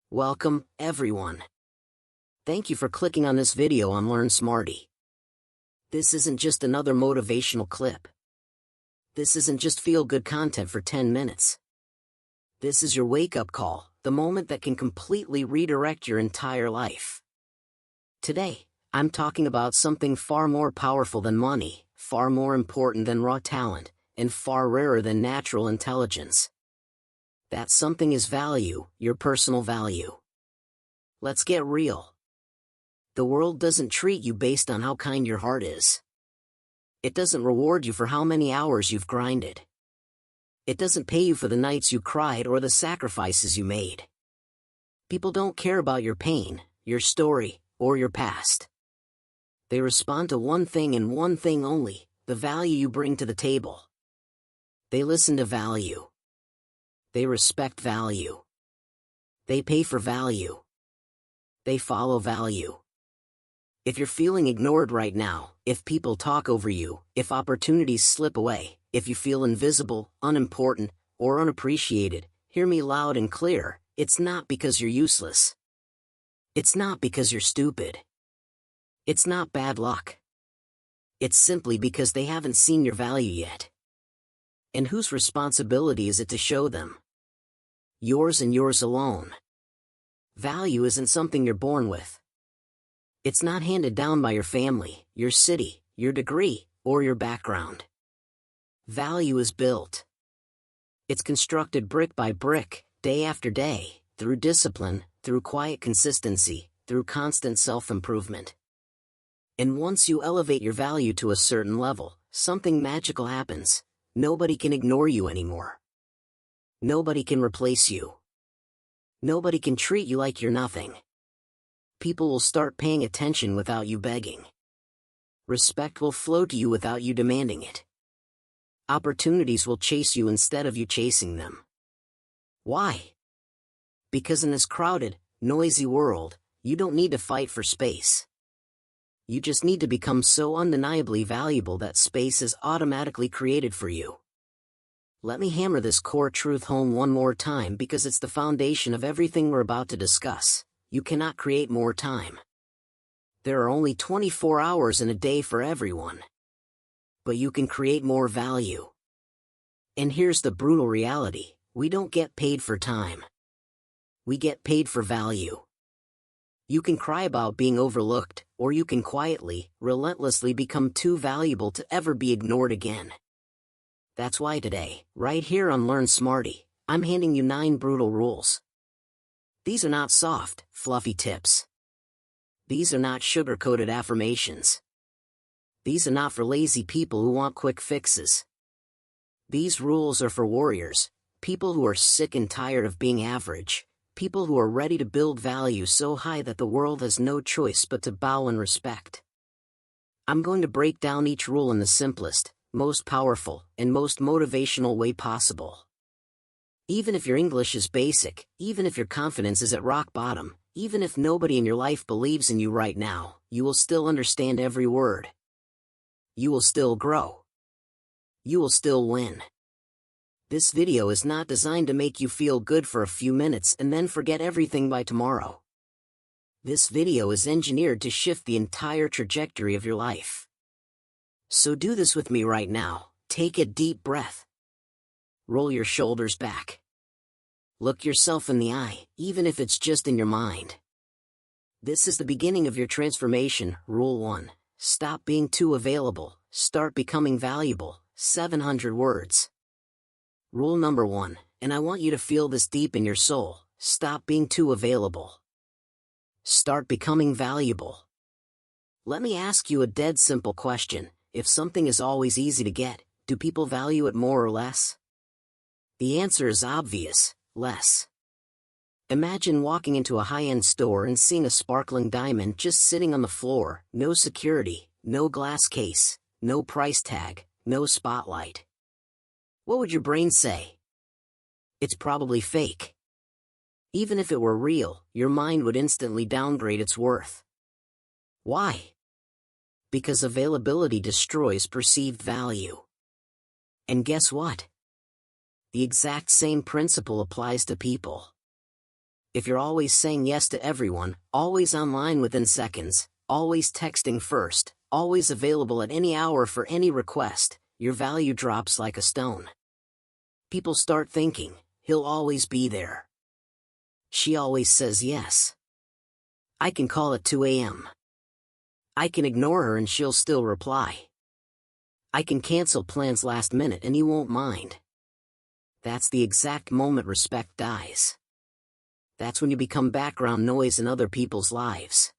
Welcome, everyone. Thank you for clicking on this video on Learn Smarty. This isn't just another motivational clip. This isn't just feel-good content for 10 minutes. This is your wake-up call, the moment that can completely redirect your entire life. Today, I'm talking about something far more powerful than money, far more important than raw talent, and far rarer than natural intelligence. That something is value, your personal value. Let's get real. The world doesn't treat you based on how kind your heart is. It doesn't reward you for how many hours you've grinded. It doesn't pay you for the nights you cried or the sacrifices you made. People don't care about your pain, your story, or your past. They respond to one thing and one thing only, the value you bring to the table. They listen to value. They respect value. They pay for value. They follow value. If you're feeling ignored right now, if people talk over you, if opportunities slip away, if you feel invisible, unimportant, or unappreciated, hear me loud and clear, it's not because you're useless. It's not because you're stupid. It's not bad luck. It's simply because they haven't seen your value yet. And whose responsibility is it to show them? Yours and yours alone. Value isn't something you're born with. It's not handed down by your family, your city, your degree, or your background. Value is built. It's constructed brick by brick, day after day, through discipline, through quiet consistency, through constant self-improvement. And once you elevate your value to a certain level, something magical happens. Nobody can ignore you anymore. Nobody can replace you. Nobody can treat you like you're nothing. People will start paying attention without you begging. Respect will flow to you without you demanding it. Opportunities will chase you instead of you chasing them. Why? Because in this crowded, noisy world, you don't need to fight for space. You just need to become so undeniably valuable that space is automatically created for you. Let me hammer this core truth home one more time because it's the foundation of everything we're about to discuss. You cannot create more time. There are only 24 hours in a day for everyone. But you can create more value. And here's the brutal reality: we don't get paid for time. We get paid for value. You can cry about being overlooked, or you can quietly, relentlessly become too valuable to ever be ignored again. That's why today, right here on Learn Smarty, I'm handing you 9 brutal rules. These are not soft, fluffy tips. These are not sugar-coated affirmations. These are not for lazy people who want quick fixes. These rules are for warriors, people who are sick and tired of being average, people who are ready to build value so high that the world has no choice but to bow in respect. I'm going to break down each rule in the simplest, most powerful, and most motivational way possible. Even if your English is basic, even if your confidence is at rock bottom, even if nobody in your life believes in you right now, you will still understand every word. You will still grow. You will still win. This video is not designed to make you feel good for a few minutes and then forget everything by tomorrow. This video is engineered to shift the entire trajectory of your life. So do this with me right now. Take a deep breath. Roll your shoulders back. Look yourself in the eye, even if it's just in your mind. This is the beginning of your transformation. Rule 1. Stop being too available. Start becoming valuable. 700 words. Rule number 1, and I want you to feel this deep in your soul. Stop being too available. Start becoming valuable. Let me ask you a dead simple question. If something is always easy to get, do people value it more or less? The answer is obvious: less. Imagine walking into a high-end store and seeing a sparkling diamond just sitting on the floor, no security, no glass case, no price tag, no spotlight. What would your brain say? It's probably fake. Even if it were real, your mind would instantly downgrade its worth. Why? Because availability destroys perceived value. And guess what? The exact same principle applies to people. If you're always saying yes to everyone, always online within seconds, always texting first, always available at any hour for any request, your value drops like a stone. People start thinking, he'll always be there. She always says yes. I can call at 2 a.m. I can ignore her and she'll still reply. I can cancel plans last minute and he won't mind. That's the exact moment respect dies. That's when you become background noise in other people's lives.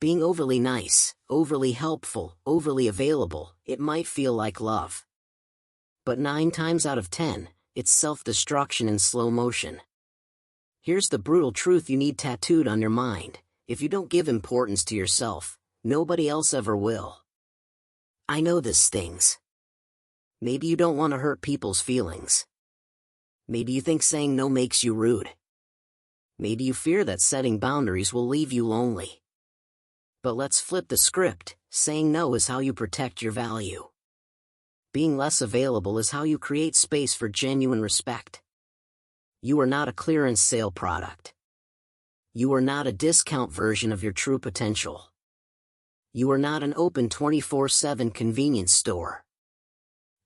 Being overly nice, overly helpful, overly available, it might feel like love. But 9 times out of 10, it's self-destruction in slow motion. Here's the brutal truth you need tattooed on your mind: if you don't give importance to yourself, nobody else ever will. I know this stings. Maybe you don't want to hurt people's feelings. Maybe you think saying no makes you rude. Maybe you fear that setting boundaries will leave you lonely. But let's flip the script. Saying no is how you protect your value. Being less available is how you create space for genuine respect. You are not a clearance sale product. You are not a discount version of your true potential. You are not an open 24/7 convenience store.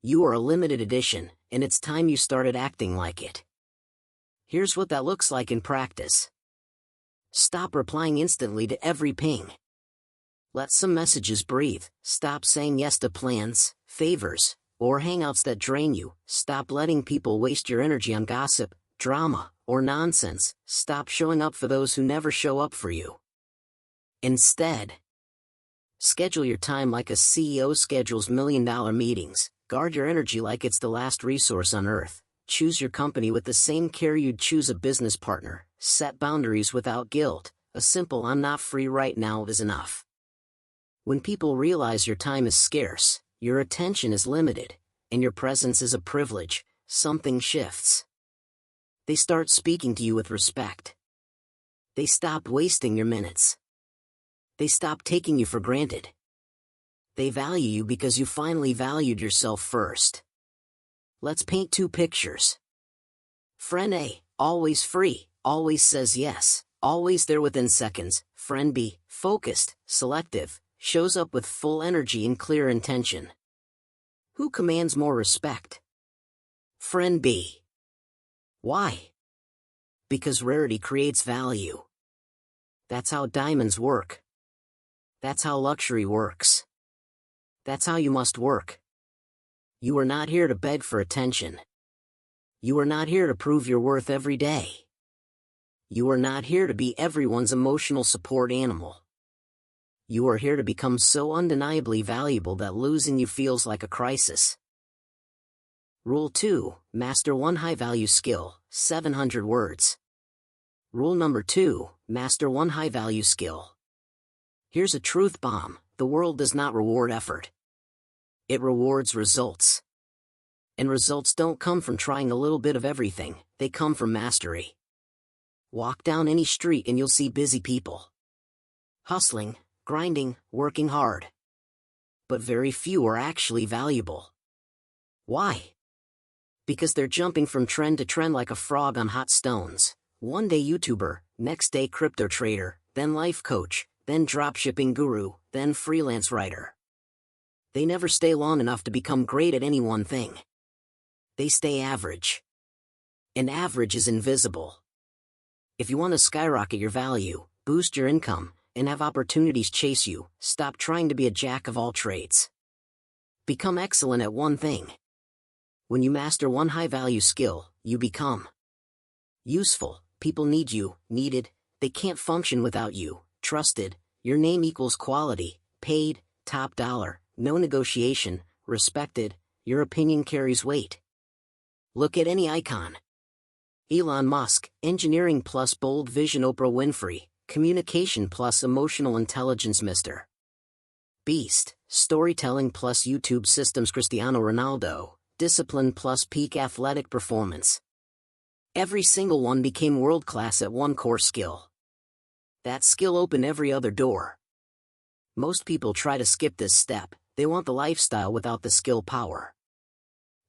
You are a limited edition, and it's time you started acting like it. Here's what that looks like in practice. Stop replying instantly to every ping. Let some messages breathe. Stop saying yes to plans, favors, or hangouts that drain you. Stop letting people waste your energy on gossip, drama, or nonsense. Stop showing up for those who never show up for you. Instead, schedule your time like a CEO schedules million-dollar meetings. Guard your energy like it's the last resource on earth. Choose your company with the same care you'd choose a business partner. Set boundaries without guilt. A simple "I'm not free right now" is enough. When people realize your time is scarce, your attention is limited, and your presence is a privilege, something shifts. They start speaking to you with respect. They stop wasting your minutes. They stop taking you for granted. They value you because you finally valued yourself first. Let's paint 2 pictures. Friend A, always free, always says yes, always there within seconds. Friend B, focused, selective, shows up with full energy and clear intention. Who commands more respect? Friend B. Why? Because rarity creates value. That's how diamonds work. That's how luxury works. That's how you must work. You are not here to beg for attention. You are not here to prove your worth every day. You are not here to be everyone's emotional support animal. You are here to become so undeniably valuable that losing you feels like a crisis. Rule 2, master one high-value skill, 700 words. Rule number 2, master one high-value skill. Here's a truth bomb: the world does not reward effort. It rewards results. And results don't come from trying a little bit of everything, they come from mastery. Walk down any street and you'll see busy people. Hustling, grinding, working hard. But very few are actually valuable. Why? Because they're jumping from trend to trend like a frog on hot stones. One day YouTuber, next day crypto trader, then life coach, then dropshipping guru, then freelance writer. They never stay long enough to become great at any one thing. They stay average. And average is invisible. If you want to skyrocket your value, boost your income, and have opportunities chase you, stop trying to be a jack of all trades. Become excellent at one thing. When you master one high-value skill, you become useful. People need you, needed. They can't function without you. Trusted. Your name equals quality. Paid. Top dollar. No negotiation. Respected. Your opinion carries weight. Look at any icon. Elon Musk, engineering plus bold vision. Oprah Winfrey, communication plus emotional intelligence. Mr. Beast, storytelling plus YouTube systems. Cristiano Ronaldo, discipline plus peak athletic performance. Every single one became world-class at one core skill. That skill opened every other door. Most people try to skip this step. They want the lifestyle without the skill power.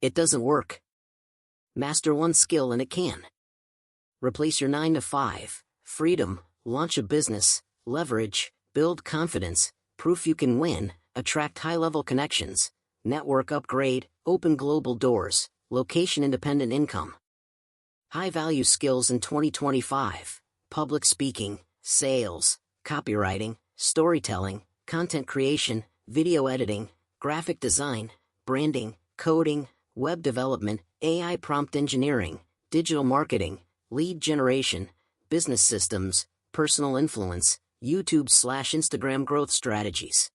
It doesn't work. Master one skill and it can. Replace your 9 to 5, freedom, launch a business, leverage, build confidence, proof you can win, attract high-level connections, network upgrade, open global doors, location-independent income. High-value skills in 2025, public speaking, sales, copywriting, storytelling, content creation, video editing, graphic design, branding, coding, web development, AI prompt engineering, digital marketing, lead generation, business systems, personal influence, YouTube/Instagram growth strategies.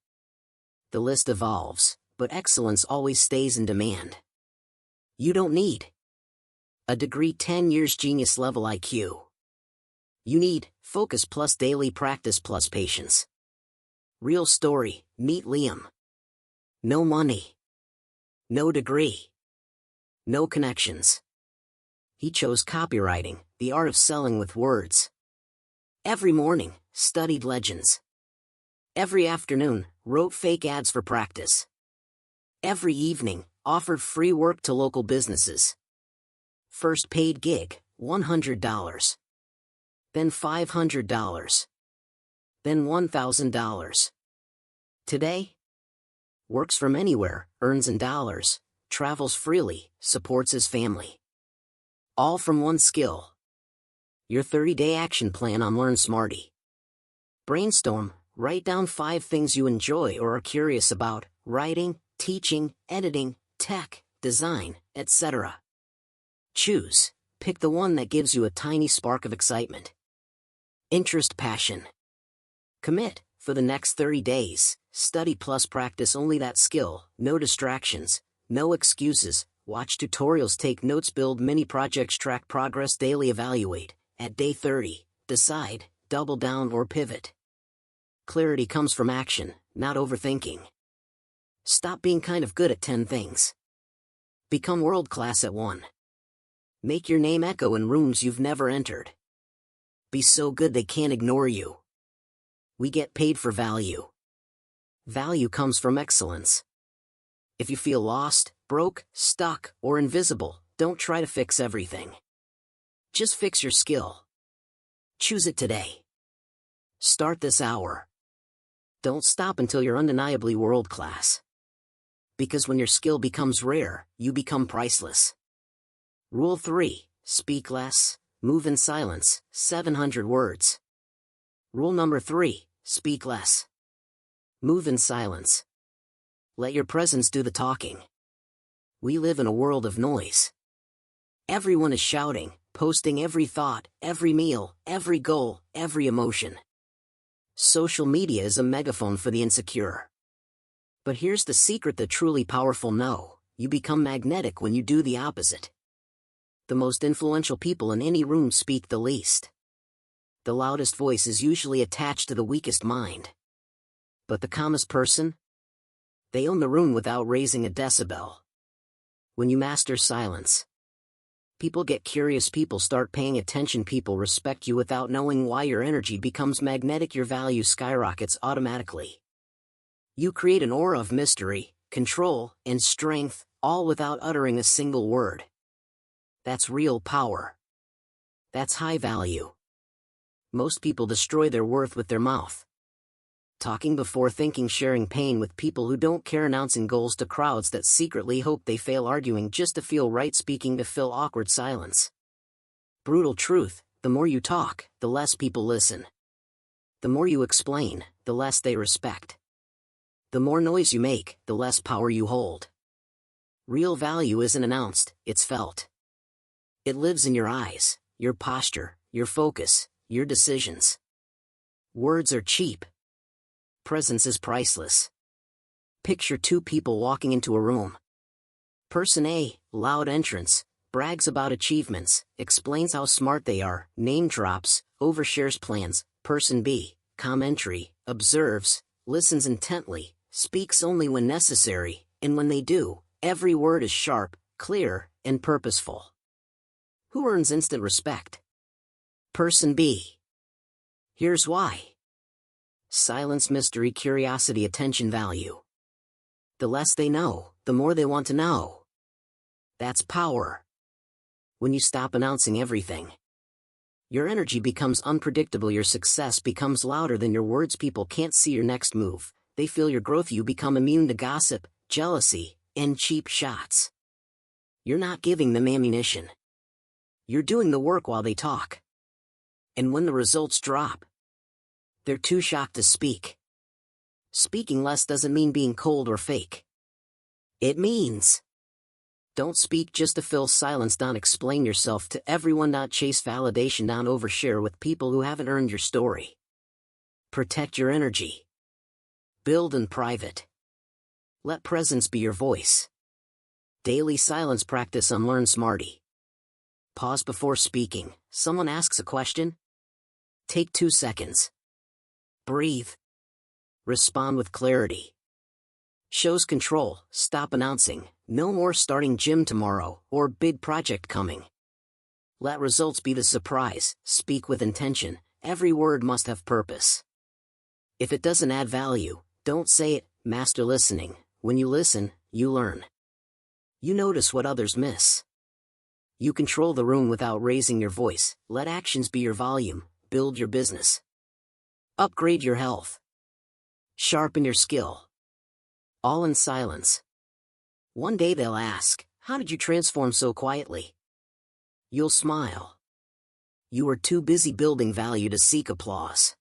The list evolves, but excellence always stays in demand. You don't need a degree, 10 years, genius level IQ. You need focus plus daily practice plus patience. Real story, meet Liam. No money. No degree. No connections. He chose copywriting, the art of selling with words. Every morning, studied legends. Every afternoon, wrote fake ads for practice. Every evening, offered free work to local businesses. First paid gig, $100. Then $500. Then $1,000. Today? Works from anywhere, earns in dollars, travels freely, supports his family. All from one skill. Your 30-day action plan on Learn Smarty. Brainstorm, write down 5 things you enjoy or are curious about: writing, teaching, editing, tech, design, etc. Choose. Pick the one that gives you a tiny spark of excitement. Interest, passion. Commit. For the next 30 days, study plus practice only that skill, no distractions, no excuses. Watch tutorials, take notes, build mini projects, track progress, daily evaluate. At day 30, decide, double down or pivot. Clarity comes from action, not overthinking. Stop being kind of good at 10 things. Become world-class at 1. Make your name echo in rooms you've never entered. Be so good they can't ignore you. We get paid for value. Value comes from excellence. If you feel lost, broke, stuck, or invisible, don't try to fix everything. Just fix your skill. Choose it today. Start this hour. Don't stop until you're undeniably world-class. Because when your skill becomes rare, you become priceless. Rule 3. Speak less, move in silence, 700 words. Rule number 3. Speak less. Move in silence. Let your presence do the talking. We live in a world of noise. Everyone is shouting, posting every thought, every meal, every goal, every emotion. Social media is a megaphone for the insecure. But here's the secret the truly powerful know: you become magnetic when you do the opposite. The most influential people in any room speak the least. The loudest voice is usually attached to the weakest mind. But the calmest person? They own the room without raising a decibel. When you master silence, people get curious, people start paying attention, people respect you without knowing why. Your energy becomes magnetic, your value skyrockets automatically. You create an aura of mystery, control, and strength, all without uttering a single word. That's real power. That's high value. Most people destroy their worth with their mouth. Talking before thinking, sharing pain with people who don't care, announcing goals to crowds that secretly hope they fail, arguing just to feel right, speaking to fill awkward silence. Brutal truth: the more you talk, the less people listen. The more you explain, the less they respect. The more noise you make, the less power you hold. Real value isn't announced, it's felt. It lives in your eyes, your posture, your focus, your decisions. Words are cheap. Presence is priceless. Picture 2 people walking into a room. Person A, loud entrance, brags about achievements, explains how smart they are, name drops, overshares plans. Person B, calm entry, observes, listens intently, speaks only when necessary, and when they do, every word is sharp, clear, and purposeful. Who earns instant respect? Person B. Here's why. Silence, mystery, curiosity, attention, value. The less they know, the more they want to know. That's power. When you stop announcing everything. Your energy becomes unpredictable. Your success becomes louder than your words. People can't see your next move. They feel your growth. You become immune to gossip, jealousy, and cheap shots. You're not giving them ammunition. You're doing the work while they talk. And when the results drop, they're too shocked to speak. Speaking less doesn't mean being cold or fake. It means don't speak just to fill silence. Don't explain yourself to everyone. Don't chase validation. Don't overshare with people who haven't earned your story. Protect your energy. Build in private. Let presence be your voice. Daily silence practice on Learn Smarty. Pause before speaking. Someone asks a question? Take 2 seconds. Breathe. Respond with clarity. Shows control. Stop announcing, "No more starting gym tomorrow," or "big project coming." Let results be the surprise. Speak with intention. Every word must have purpose. If it doesn't add value, don't say it. Master listening. When you listen, you learn. You notice what others miss. You control the room without raising your voice. Let actions be your volume. Build your business. Upgrade your health. Sharpen your skill. All in silence. One day they'll ask, "How did you transform so quietly?" You'll smile. You are too busy building value to seek applause.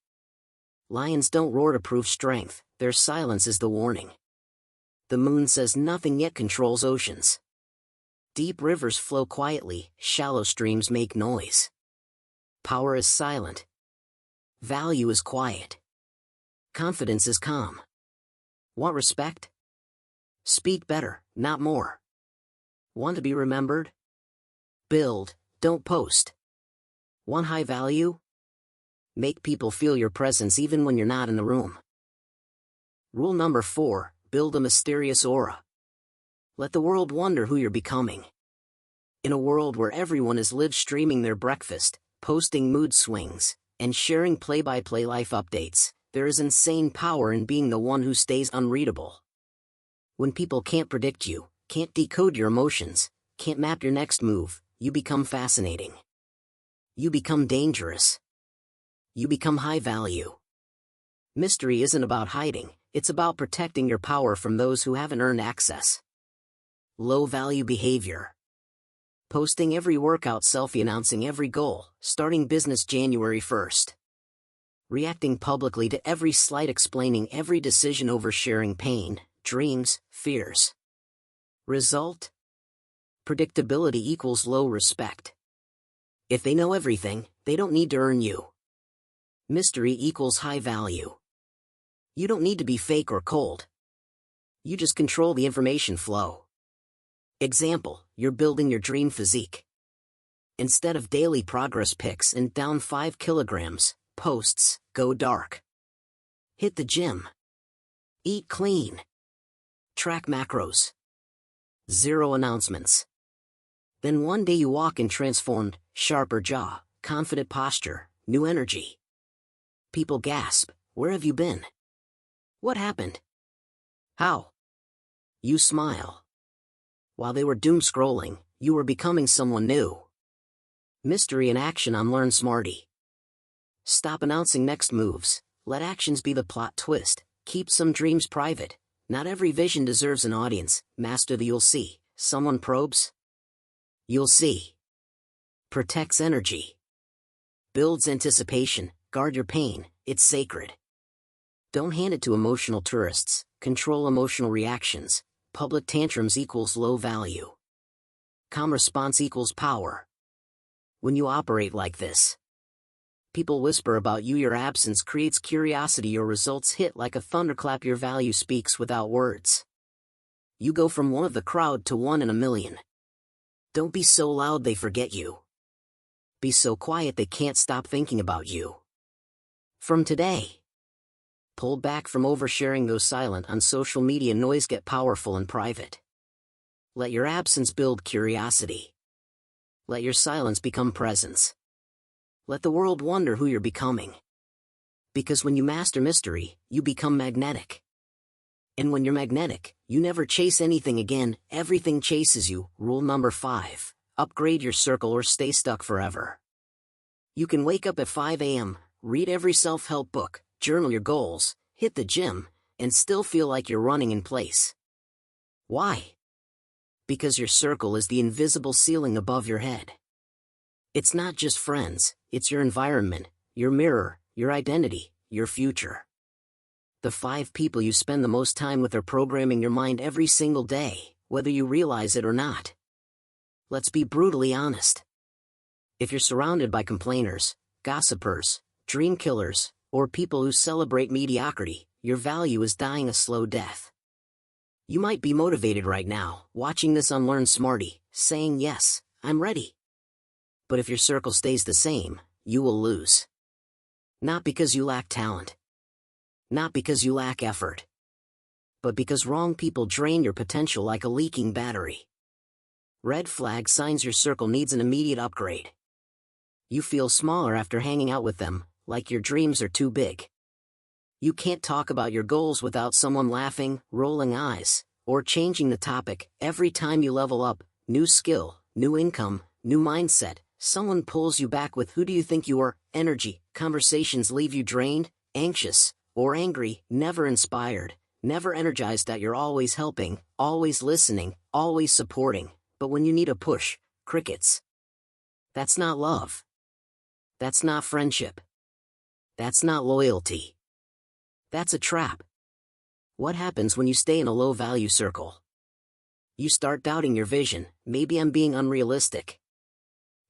Lions don't roar to prove strength. Their silence is the warning. The moon says nothing yet controls oceans. Deep rivers flow quietly. Shallow streams make noise. Power is silent. Value is quiet. Confidence is calm. Want respect? Speak better, not more. Want to be remembered? Build, don't post. Want high value? Make people feel your presence even when you're not in the room. Rule number 4, build a mysterious aura. Let the world wonder who you're becoming. In a world where everyone is live streaming their breakfast, posting mood swings, and sharing play-by-play life updates, there is insane power in being the one who stays unreadable. When people can't predict you, can't decode your emotions, can't map your next move, you become fascinating. You become dangerous. You become high value. Mystery isn't about hiding, it's about protecting your power from those who haven't earned access. Low value behavior. Posting every workout selfie, announcing every goal, starting business January 1st. Reacting publicly to every slight, explaining every decision, oversharing pain, dreams, fears. Result? Predictability equals low respect. If they know everything, they don't need to earn you. Mystery equals high value. You don't need to be fake or cold. You just control the information flow. Example, you're building your dream physique. Instead of daily progress pics and down 5 kilograms, posts, go dark. Hit the gym. Eat clean. Track macros. 0 announcements. Then one day you walk in transformed, sharper jaw, confident posture, new energy. People gasp, "Where have you been? What happened? How?" You smile. While they were doom scrolling, you were becoming someone new. Mystery in action on Learn Smarty. Stop announcing next moves. Let actions be the plot twist. Keep some dreams private. Not every vision deserves an audience. Master the you'll see. Someone probes? You'll see. Protects energy. Builds anticipation. Guard your pain. It's sacred. Don't hand it to emotional tourists. Control emotional reactions. Public tantrums equals low value. Calm response equals power. When you operate like this, people whisper about you. Your absence creates curiosity. Your results hit like a thunderclap. Your value speaks without words. You go from one of the crowd to one in a million. Don't be so loud they forget you. Be so quiet they can't stop thinking about you. From today, pull back from oversharing. Go silent on social media. Noise, get powerful in private. Let your absence build curiosity. Let your silence become presence. Let the world wonder who you're becoming. Because when you master mystery, you become magnetic. And when you're magnetic, you never chase anything again, everything chases you. Rule number 5, upgrade your circle or stay stuck forever. You can wake up at 5 a.m., read every self-help book, journal your goals, hit the gym, and still feel like you're running in place. Why? Because your circle is the invisible ceiling above your head. It's not just friends, it's your environment, your mirror, your identity, your future. The 5 people you spend the most time with are programming your mind every single day, whether you realize it or not. Let's be brutally honest. If you're surrounded by complainers, gossipers, dream killers, or people who celebrate mediocrity, your value is dying a slow death. You might be motivated right now, watching this on Learn Smarty, saying yes, I'm ready. But if your circle stays the same, you will lose. Not because you lack talent. Not because you lack effort. But because wrong people drain your potential like a leaking battery. Red flag signs your circle needs an immediate upgrade. You feel smaller after hanging out with them, like your dreams are too big. You can't talk about your goals without someone laughing, rolling eyes, or changing the topic. Every time you level up, new skill, new income, new mindset, someone pulls you back with "who do you think you are?" energy. Conversations leave you drained, anxious, or angry, never inspired, never energized. That you're always helping, always listening, always supporting, but when you need a push, crickets. That's not love. That's not friendship. That's not loyalty. That's a trap. What happens when you stay in a low-value circle? You start doubting your vision. Maybe I'm being unrealistic.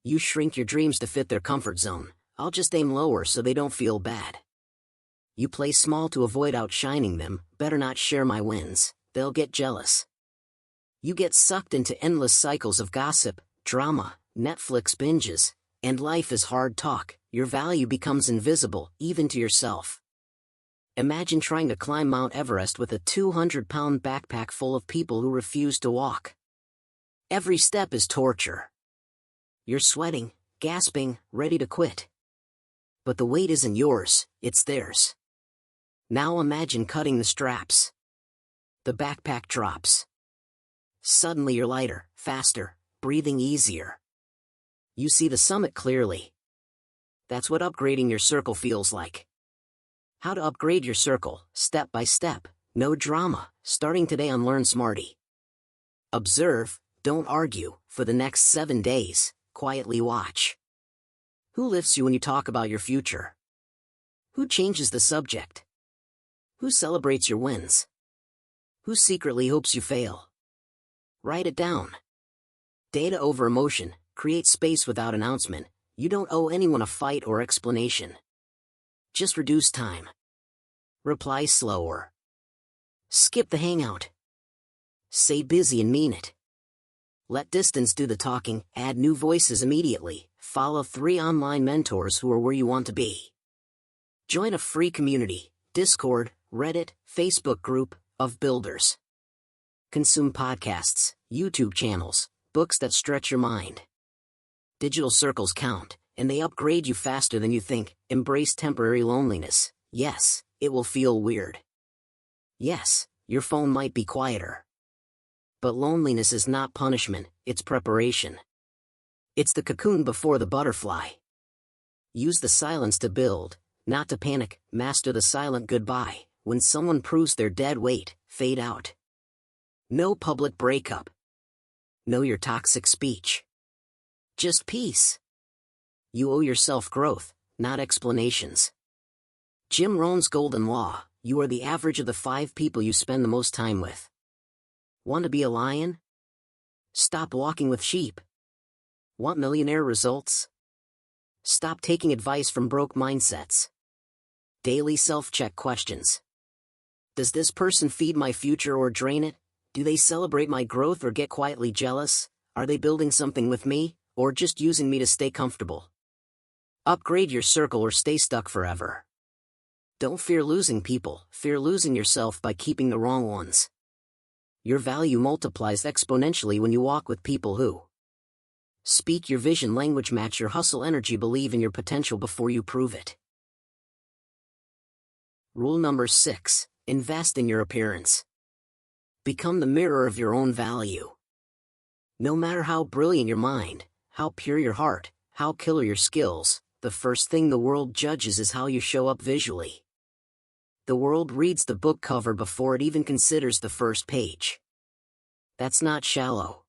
You shrink your dreams to fit their comfort zone. I'll just aim lower so they don't feel bad. You play small to avoid outshining them. Better not share my wins, they'll get jealous. You get sucked into endless cycles of gossip, drama, Netflix binges, and life is hard talk. Your value becomes invisible, even to yourself. Imagine trying to climb Mount Everest with a 200-pound backpack full of people who refuse to walk. Every step is torture. You're sweating, gasping, ready to quit. But the weight isn't yours, it's theirs. Now imagine cutting the straps. The backpack drops. Suddenly you're lighter, faster, breathing easier. You see the summit clearly. That's what upgrading your circle feels like. How to upgrade your circle, step by step, no drama, starting today on Learn Smarty. Observe, don't argue. For the next 7 days, quietly watch. Who lifts you when you talk about your future? Who changes the subject? Who celebrates your wins? Who secretly hopes you fail? Write it down. Data over emotion, create space without announcement. You don't owe anyone a fight or explanation. Just reduce time. Reply slower. Skip the hangout. Say busy and mean it. Let distance do the talking. Add new voices immediately. Follow 3 online mentors who are where you want to be. Join a free community, Discord, Reddit, Facebook group, of builders. Consume podcasts, YouTube channels, books that stretch your mind. Digital circles count, and they upgrade you faster than you think. Embrace temporary loneliness. Yes, it will feel weird. Yes, your phone might be quieter. But loneliness is not punishment, it's preparation. It's the cocoon before the butterfly. Use the silence to build, not to panic. Master the silent goodbye. When someone proves their dead weight, fade out. No public breakup. No your toxic speech. Just peace. You owe yourself growth, not explanations. Jim Rohn's golden law: you are the average of the 5 people you spend the most time with. Want to be a lion? Stop walking with sheep. Want millionaire results? Stop taking advice from broke mindsets. Daily self-check questions. Does this person feed my future or drain it? Do they celebrate my growth or get quietly jealous? Are they building something with me, or just using me to stay comfortable? Upgrade your circle or stay stuck forever. Don't fear losing people, fear losing yourself by keeping the wrong ones. Your value multiplies exponentially when you walk with people who speak your vision language, match your hustle energy, believe in your potential before you prove it. Rule number 6. Invest in your appearance. Become the mirror of your own value. No matter how brilliant your mind, how pure your heart, how killer your skills, the first thing the world judges is how you show up visually. The world reads the book cover before it even considers the first page. That's not shallow.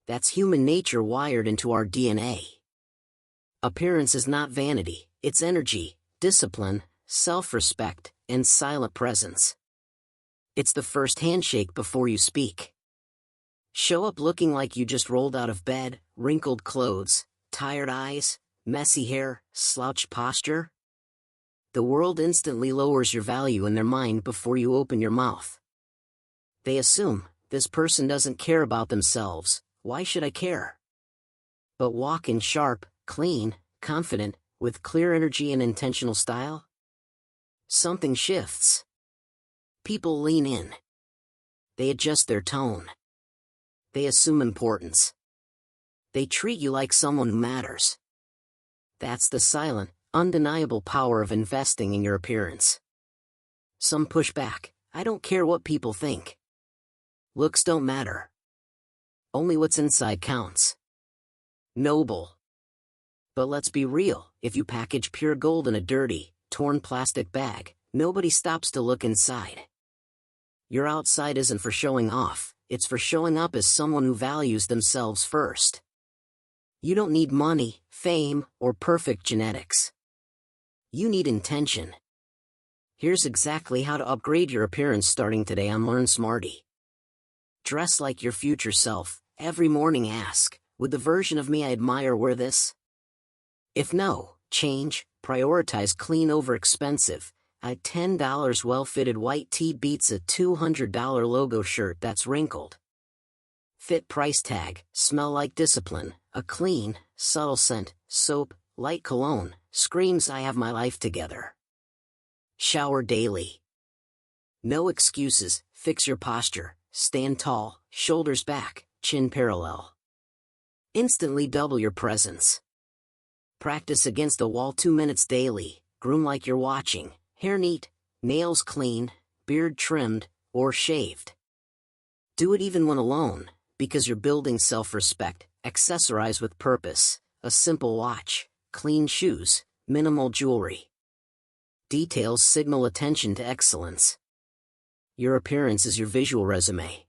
That's human nature wired into our DNA. Appearance is not vanity, it's energy, discipline, self-respect, and silent presence. It's the first handshake before you speak. Show up looking like you just rolled out of bed, wrinkled clothes, tired eyes, messy hair, slouched posture. The world instantly lowers your value in their mind before you open your mouth. They assume, this person doesn't care about themselves, why should I care? But walk in sharp, clean, confident, with clear energy and intentional style. Something shifts. People lean in. They adjust their tone. They assume importance. They treat you like someone who matters. That's the silent, undeniable power of investing in your appearance. Some push back. I don't care what people think. Looks don't matter. Only what's inside counts. Noble. But let's be real, if you package pure gold in a dirty, torn plastic bag, nobody stops to look inside. Your outside isn't for showing off, it's for showing up as someone who values themselves first. You don't need money, fame, or perfect genetics. You need intention. Here's exactly how to upgrade your appearance starting today on Learn Smarty. Dress like your future self. Every morning ask, would the version of me I admire wear this? If no, change, prioritize clean over expensive. A $10 well-fitted white tee beats a $200 logo shirt that's wrinkled. Fit price tag, smell like discipline, a clean, subtle scent, soap, light cologne, screams I have my life together. Shower daily. No excuses, fix your posture, stand tall, shoulders back, chin parallel. Instantly double your presence. Practice against the wall 2 minutes daily, groom like you're watching, hair neat, nails clean, beard trimmed, or shaved. Do it even when alone, because you're building self-respect. Accessorize with purpose, a simple watch, clean shoes, minimal jewelry. Details signal attention to excellence. Your appearance is your visual resume.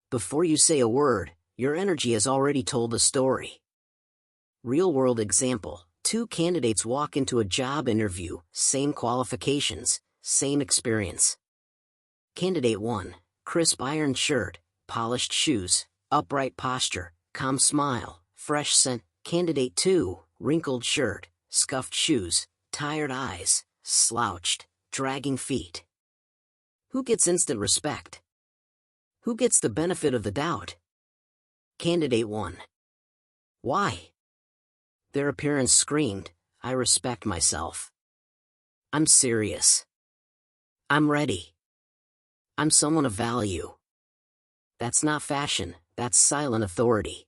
Before you say a word, your energy has already told a story. Real-world example, 2 candidates walk into a job interview, same qualifications, same experience. Candidate 1, crisp ironed shirt, polished shoes, upright posture, calm smile, fresh scent. Candidate 2, wrinkled shirt, scuffed shoes, tired eyes, slouched, dragging feet. Who gets instant respect? Who gets the benefit of the doubt? Candidate 1. Why? Their appearance screamed, I respect myself. I'm serious. I'm ready. I'm someone of value. That's not fashion, that's silent authority.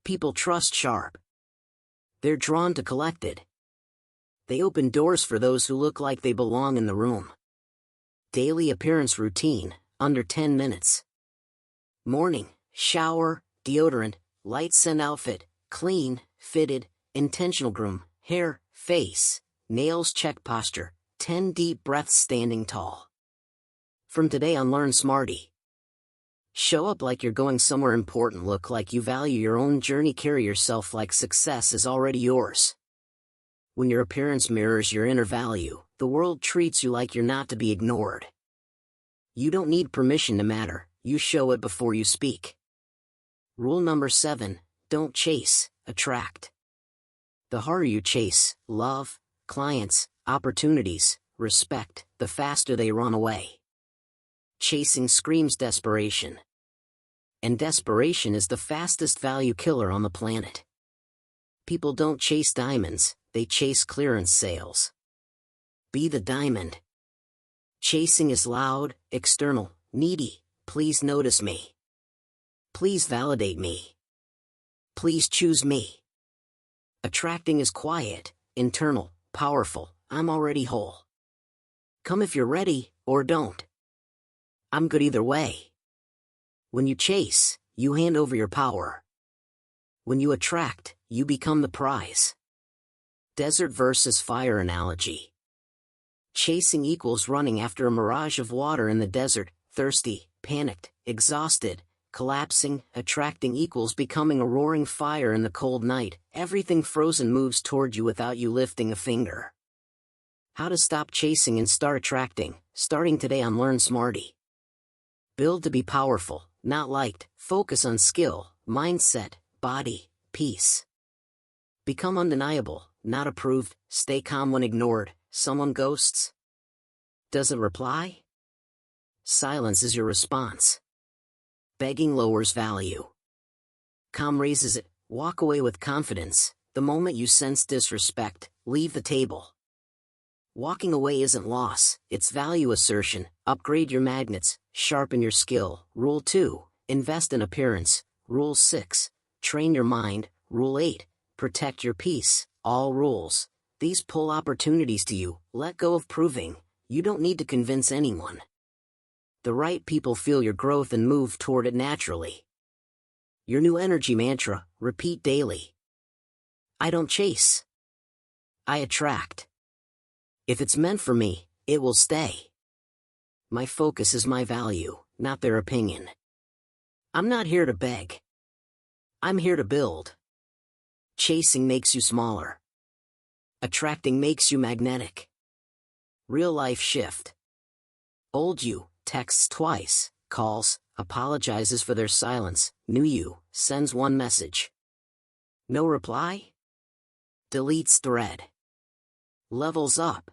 People trust sharp. They're drawn to collected. They open doors for those who look like they belong in the room. Daily appearance routine, under 10 minutes. Morning, shower, deodorant, light scent outfit, clean, fitted, intentional groom, hair, face, nails check posture, 10 deep breaths standing tall. From today on Learn Smarty. Show up like you're going somewhere important, look like you value your own journey, carry yourself like success is already yours. When your appearance mirrors your inner value, the world treats you like you're not to be ignored. You don't need permission to matter, you show it before you speak. Rule number 7, don't chase, attract. The harder you chase, love, clients, opportunities, respect, the faster they run away. Chasing screams desperation. And desperation is the fastest value killer on the planet. People don't chase diamonds, they chase clearance sales. Be the diamond. Chasing is loud, external, needy. Please notice me. Please validate me. Please choose me. Attracting is quiet, internal, powerful. I'm already whole. Come if you're ready, or don't. I'm good either way. When you chase, you hand over your power. When you attract, you become the prize. Desert versus fire analogy. Chasing equals running after a mirage of water in the desert, thirsty, panicked, exhausted, collapsing. Attracting equals becoming a roaring fire in the cold night. Everything frozen moves toward you without you lifting a finger. How to stop chasing and start attracting, starting today on Learn Smarty. Build to be powerful, not liked. Focus on skill, mindset, body, peace. Become undeniable, not approved. Stay calm when ignored. Someone ghosts? Does it reply? Silence is your response. Begging lowers value. Calm raises it. Walk away with confidence. The moment you sense disrespect, leave the table. Walking away isn't loss, it's value assertion. Upgrade your magnets, sharpen your skill. Rule 2, invest in appearance. Rule 6, train your mind. Rule 8, protect your peace. All rules. These pull opportunities to you. Let go of proving. You don't need to convince anyone. The right people feel your growth and move toward it naturally. Your new energy mantra, repeat daily. I don't chase. I attract. If it's meant for me, it will stay. My focus is my value, not their opinion. I'm not here to beg. I'm here to build. Chasing makes you smaller. Attracting makes you magnetic. Real life shift. Old you texts twice, calls, apologizes for their silence. New you sends one message. No reply? Deletes thread. Levels up.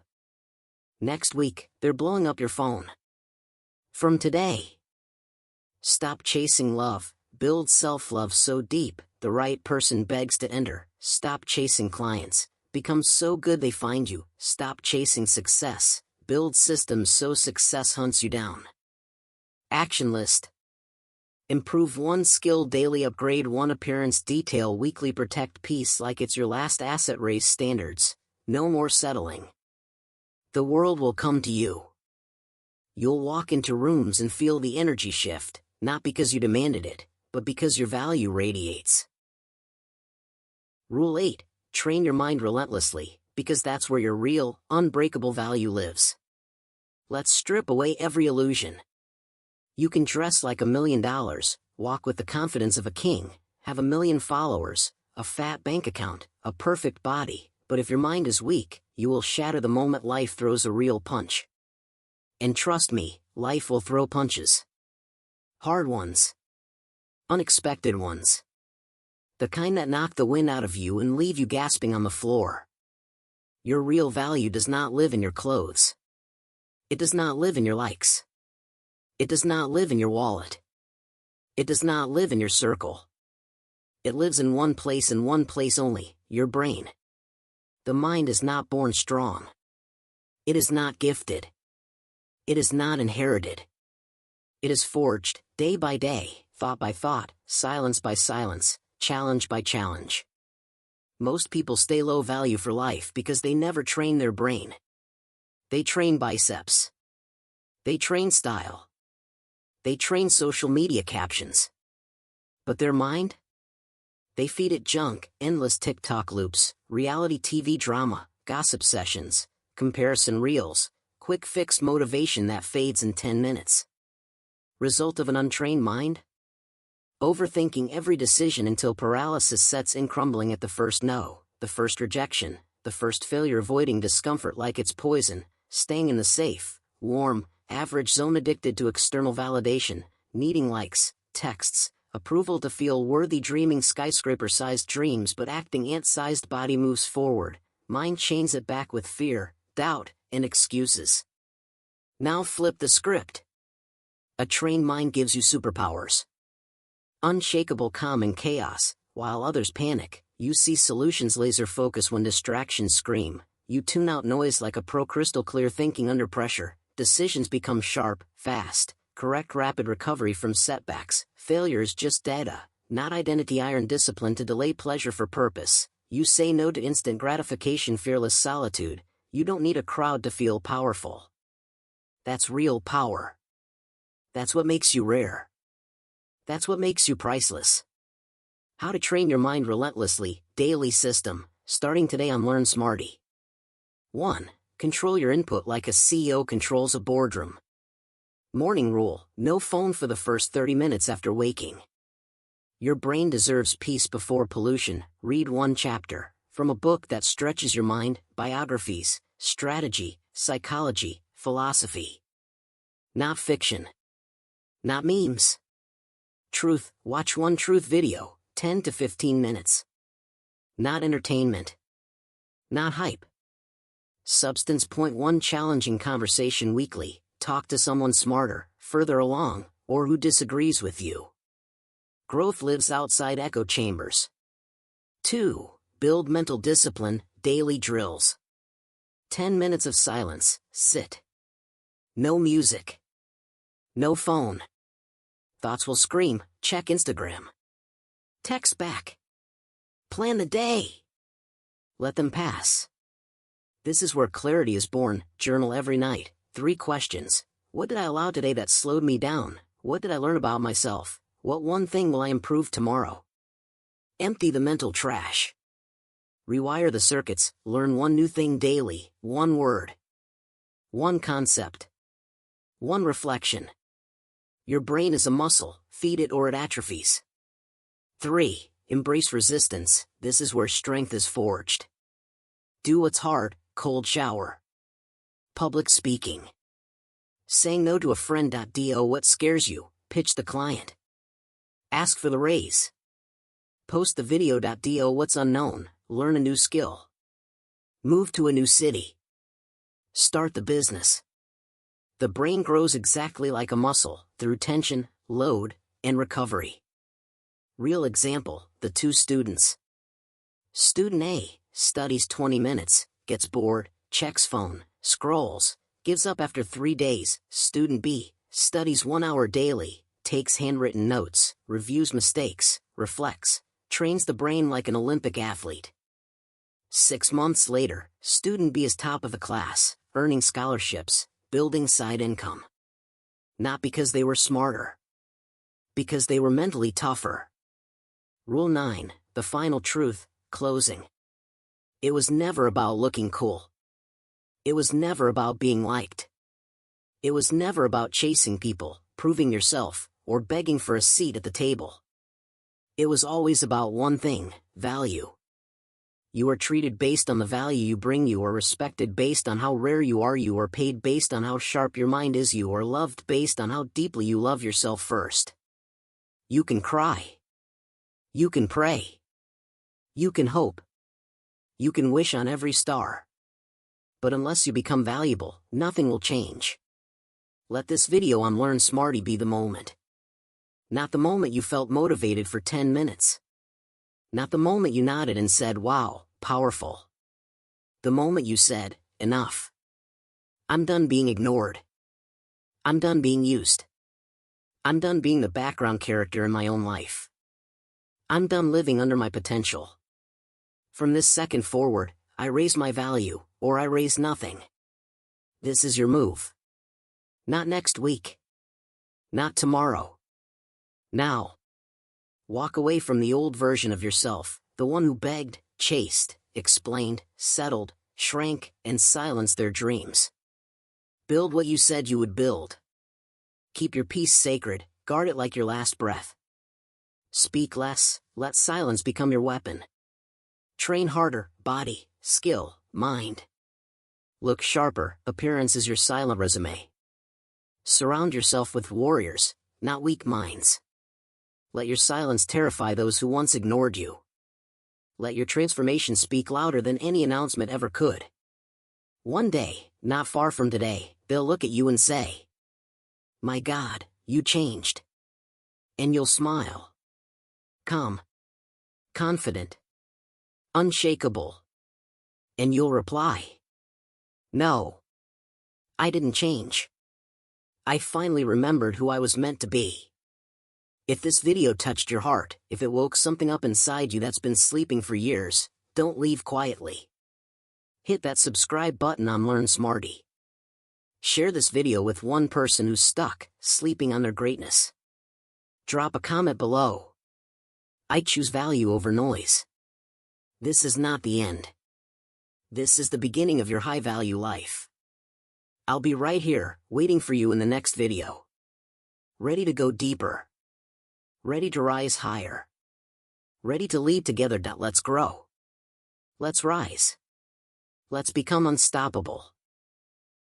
Next week, they're blowing up your phone. From today. Stop chasing love, build self-love so deep, the right person begs to enter. Stop chasing clients, become so good they find you. Stop chasing success, build systems so success hunts you down. Action list. Improve one skill daily, upgrade one appearance detail weekly, protect peace like it's your last asset, raise standards. No more settling. The world will come to you. You'll walk into rooms and feel the energy shift, not because you demanded it, but because your value radiates. Rule 8, train your mind relentlessly, because that's where your real, unbreakable value lives. Let's strip away every illusion. You can dress like $1 million, walk with the confidence of a king, have 1 million followers, a fat bank account, a perfect body, but if your mind is weak, you will shatter the moment life throws a real punch. And trust me, life will throw punches. Hard ones. Unexpected ones. The kind that knock the wind out of you and leave you gasping on the floor. Your real value does not live in your clothes. It does not live in your likes. It does not live in your wallet. It does not live in your circle. It lives in one place and one place only, your brain. The mind is not born strong. It is not gifted. It is not inherited. It is forged, day by day, thought by thought, silence by silence, challenge by challenge. Most people stay low value for life because they never train their brain. They train biceps. They train style. They train social media captions. But their mind? They feed it junk, endless TikTok loops, reality TV drama, gossip sessions, comparison reels, quick fix motivation that fades in 10 minutes. Result of an untrained mind? Overthinking every decision until paralysis sets in, crumbling at the first no, the first rejection, the first failure, avoiding discomfort like it's poison, staying in the safe, warm, average zone, addicted to external validation, needing likes, texts, approval to feel worthy, dreaming skyscraper-sized dreams but acting ant-sized. Body moves forward, mind chains it back with fear, doubt, and excuses. Now flip the script. A trained mind gives you superpowers. Unshakable calm in chaos, while others panic. You see solutions, laser focus when distractions scream. You tune out noise like a pro, crystal clear thinking under pressure. Decisions become sharp, fast, correct, rapid recovery from setbacks. Failure is just data, not identity. Iron discipline to delay pleasure for purpose. You say no to instant gratification, fearless solitude. You don't need a crowd to feel powerful. That's real power. That's what makes you rare. That's what makes you priceless. How to train your mind relentlessly, daily system. starting today on Learn Smarty. 1. Control your input like a CEO controls a boardroom. Morning rule: no phone for the first 30 minutes after waking. Your brain deserves peace before pollution. Read one chapter from a book that stretches your mind: biographies, strategy, psychology, philosophy. Not fiction. Not memes. Truth. Watch one truth video, 10 to 15 minutes. Not entertainment. Not hype. Substance. Point 1. Challenging conversation weekly. Talk to someone smarter, further along, or who disagrees with you. Growth lives outside echo chambers. 2. Build mental discipline. Daily drills. 10 minutes of silence. Sit. No music. No phone. Thoughts will scream. Check Instagram. Text back. Plan the day. Let them pass. This is where clarity is born. Journal every night. 3 questions. What did I allow today that slowed me down? What did I learn about myself? What one thing will I improve tomorrow? Empty the mental trash. Rewire the circuits. Learn one new thing daily. One word. One concept. One reflection. Your brain is a muscle. Feed it or it atrophies. 3. Embrace resistance. This is where strength is forged. Do what's hard. Cold shower. Public speaking. Saying no to a friend. Do what scares you. Pitch the client. Ask for the raise. Post the video. Do what's unknown. Learn a new skill. Move to a new city. Start the business. The brain grows exactly like a muscle, through tension, load, and recovery. Real example: the 2 students. Student A studies 20 minutes, gets bored, checks phone, scrolls, gives up after 3 days. Student B studies 1 hour daily, takes handwritten notes, reviews mistakes, reflects, trains the brain like an Olympic athlete. 6 months later, student B is top of the class, earning scholarships, building side income. Not because they were smarter. Because they were mentally tougher. Rule 9, the final truth, closing. It was never about looking cool. It was never about being liked. It was never about chasing people, proving yourself, or begging for a seat at the table. It was always about one thing: value. You are treated based on the value you bring. You are respected based on how rare you are. You are paid based on how sharp your mind is. You are loved based on how deeply you love yourself first. You can cry. You can pray. You can hope. You can wish on every star. But unless you become valuable, nothing will change. Let this video on Learn Smarty be the moment. Not the moment you felt motivated for 10 minutes. Not the moment you nodded and said, "Wow, powerful." The moment you said, "Enough. I'm done being ignored. I'm done being used. I'm done being the background character in my own life. I'm done living under my potential. From this second forward, I raise my value, or I raise nothing." This is your move. Not next week. Not tomorrow. Now. Walk away from the old version of yourself, the one who begged, chased, explained, settled, shrank, and silenced their dreams. Build what you said you would build. Keep your peace sacred, guard it like your last breath. Speak less, let silence become your weapon. Train harder, body, skill, mind. Look sharper, appearance is your silent resume. Surround yourself with warriors, not weak minds. Let your silence terrify those who once ignored you. Let your transformation speak louder than any announcement ever could. One day, not far from today, they'll look at you and say, "My God, you changed." And you'll smile. Calm. Confident. Unshakable. And you'll reply, "No. I didn't change. I finally remembered who I was meant to be." If this video touched your heart, if it woke something up inside you that's been sleeping for years, don't leave quietly. Hit that subscribe button on Learn Smarty. Share this video with one person who's stuck, sleeping on their greatness. Drop a comment below. I choose value over noise. This is not the end. This is the beginning of your high-value life. I'll be right here, waiting for you in the next video. Ready to go deeper. Ready to rise higher. Ready to lead together. Let's grow. Let's rise. Let's become unstoppable.